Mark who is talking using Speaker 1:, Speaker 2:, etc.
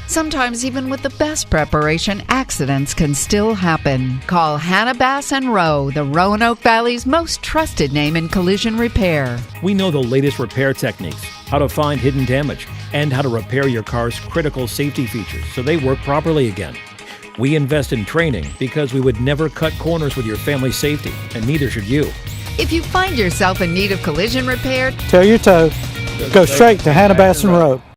Speaker 1: Sometimes even with the best preparation, accidents can still happen. Call Hannabass and Rowe, the Roanoke Valley's most trusted name in collision repair.
Speaker 2: We know the latest repair techniques, how to find hidden damage, and how to repair your car's critical safety features so they work properly again. We invest in training because we would never cut corners with your family's safety, and neither should you.
Speaker 1: If you find yourself in need of collision repair,
Speaker 3: Tell your toe, go straight to Hannabass and Rowe.